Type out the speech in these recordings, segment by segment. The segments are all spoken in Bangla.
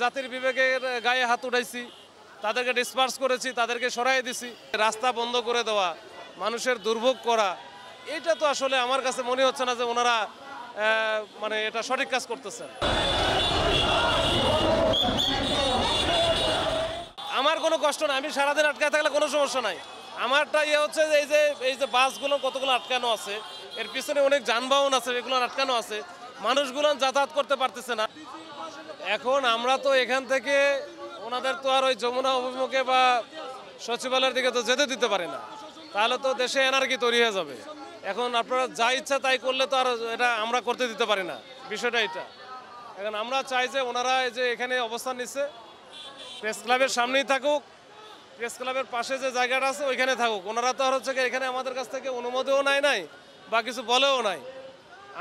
জাতির বিবেকের গায়ে হাত উঠাইছি, তাদেরকে ডিসপার্স করেছি, তাদেরকে সরাই দিছি। রাস্তা বন্ধ করে দেওয়া, মানুষের দুর্ভোগ করা, এটা তো আসলে আমার কাছে মনে হচ্ছে না যে ওনারা মানে এটা সঠিক কাজ করতেছেন। আমার কোনো কষ্ট নাই, আমি সারাদিন আটকায় থাকলে কোনো সমস্যা নাই। আমারটা হচ্ছে যে এই যে বাসগুলো কতগুলো আটকানো আছে, এর পিছনে অনেক যানবাহন আছে, এগুলো আটকানো আছে, মানুষগুলো যাতায়াত করতে পারতেছে না। এখন আমরা তো এখান থেকে ওনাদের তো আর ওই যমুনা অভিমুখে বা সচিবালয়ের দিকে তো যেতে দিতে পারি না, তাহলে তো দেশে এনার্কি তৈরি হয়ে যাবে। এখন আপনারা যা ইচ্ছা তাই করলে তো আর এটা আমরা করতে দিতে পারি না, বিষয়টা এটা। এখন আমরা চাই যে ওনারা এই যে এখানে অবস্থান নিচ্ছে, প্রেস ক্লাবের সামনেই থাকুক, প্রেস ক্লাবের পাশে যে জায়গাটা আছে ওইখানে থাকুক। ওনারা তো আর হচ্ছে এখানে আমাদের কাছ থেকে অনুমতিও নাই বা কিছু বলেও নাই।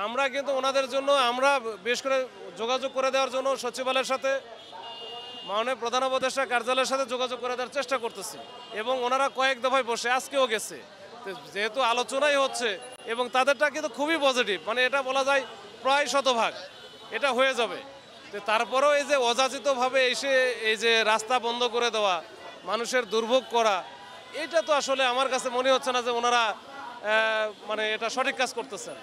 আমরা কিন্তু ওনাদের জন্য আমরা বেশ করে যোগাযোগ করে দেওয়ার জন্য সচিবালয়ের সাথে, মাননীয় প্রধান উপদেষ্টা কার্যালয়ের সাথে যোগাযোগ করে দেওয়ার চেষ্টা করতেছি, এবং ওনারা কয়েক দফায় বসে আজকেও গেছে। যেহেতু আলোচনাই হচ্ছে এবং তাদেরটা কিন্তু খুবই পজিটিভ, মানে এটা বলা যায় প্রায় শতভাগ এটা হয়ে যাবে। তো তারপরেও এই যে অযাচিতভাবে এসে এই যে রাস্তা বন্ধ করে দেওয়া, মানুষের দুর্ভোগ করা, এটা তো আসলে আমার কাছে মনে হচ্ছে না যে ওনারা মানে এটা সঠিক কাজ করতেছেন।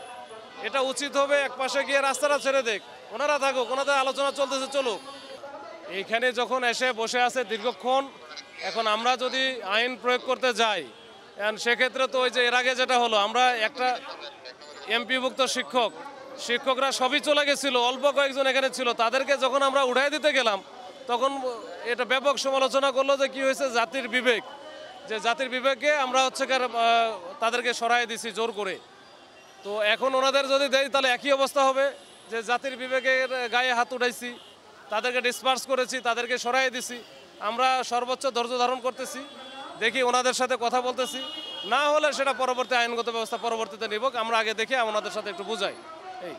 এটা উচিত হবে এক পাশে গিয়ে রাস্তাটা ছেড়ে দেখ, ওনারা থাকুক, ওনাদের আলোচনা চলতেছে, চলুক। এইখানে যখন এসে বসে আছে দীর্ঘক্ষণ, এখন আমরা যদি আইন প্রয়োগ করতে যাই, সেক্ষেত্রে তো ওই যে এর আগে যেটা হলো, আমরা একটা এমপিভুক্ত শিক্ষকরা সবই চলে গেছিল, অল্প কয়েকজন এখানে ছিল, তাদেরকে যখন আমরা উঠাই দিতে গেলাম তখন এটা ব্যাপক সমালোচনা করলো যে কি হয়েছে, জাতির বিবেক, যে জাতির বিবেকে আমরা হচ্ছে তাদেরকে সরাই দিছি জোর করে। তো এখন ওনাদের যদি দেয় তাহলে একই অবস্থা হবে, যে জাতির বিবেকের গায়ে হাত উঠাইছি, তাদেরকে ডিসপার্স করেছি, তাদেরকে সরাই দিছি। আমরা সর্বোচ্চ ধৈর্য ধারণ করতেছি, দেখি ওনাদের সাথে কথা বলতেছি, না হলে সেটা পরবর্তী আইনগত ব্যবস্থা পরবর্তীতে নিব। আমরা আগে দেখে ওনাদের সাথে একটু বুঝাই এই।